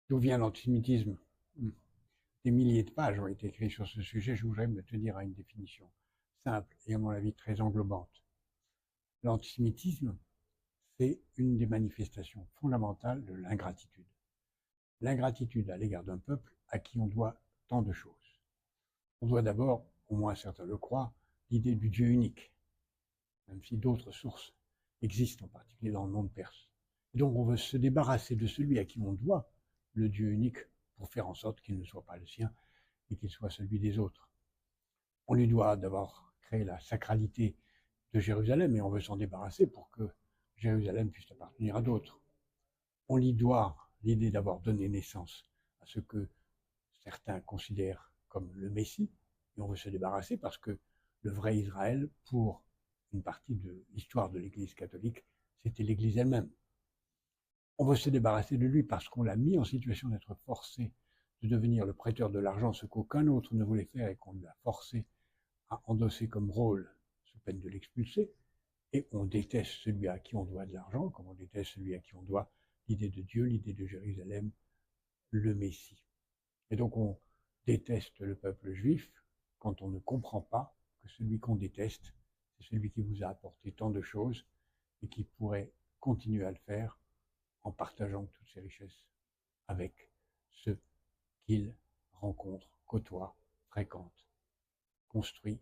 D'où vient l'antisémitisme? Des milliers de pages ont été écrites sur ce sujet, je voudrais me tenir à une définition simple et à mon avis très englobante. L'antisémitisme, c'est une des manifestations fondamentales de l'ingratitude. L'ingratitude à l'égard d'un peuple à qui on doit tant de choses. On doit d'abord, au moins certains le croient, l'idée du Dieu unique, même si d'autres sources existent, en particulier dans le monde perse. Et donc on veut se débarrasser de celui à qui on doit le Dieu unique pour faire en sorte qu'il ne soit pas le sien et qu'il soit celui des autres. On lui doit d'abord créer la sacralité de Jérusalem et on veut s'en débarrasser pour que Jérusalem puisse appartenir à d'autres. On lui doit l'idée d'avoir donné naissance à ce que certains considèrent comme le Messie, et on veut se débarrasser parce que le vrai Israël, pour une partie de l'histoire de l'Église catholique, c'était l'Église elle-même. On veut se débarrasser de lui parce qu'on l'a mis en situation d'être forcé de devenir le prêteur de l'argent, ce qu'aucun autre ne voulait faire et qu'on lui a forcé à endosser comme rôle sous peine de l'expulser. Et on déteste celui à qui on doit de l'argent, comme on déteste celui à qui on doit l'idée de Dieu, l'idée de Jérusalem, le Messie. Et donc on déteste le peuple juif quand on ne comprend pas que celui qu'on déteste, c'est celui qui vous a apporté tant de choses et qui pourrait continuer à le faire en partageant toutes ses richesses avec ceux qu'il rencontre, côtoie, fréquente, construit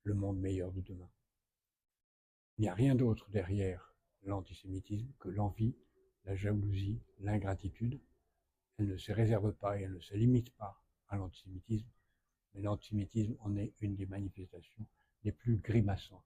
le monde meilleur de demain. Il n'y a rien d'autre derrière l'antisémitisme que l'envie, la jalousie, l'ingratitude. Elle ne se réserve pas et elle ne se limite pas à l'antisémitisme, mais l'antisémitisme en est une des manifestations les plus grimaçantes.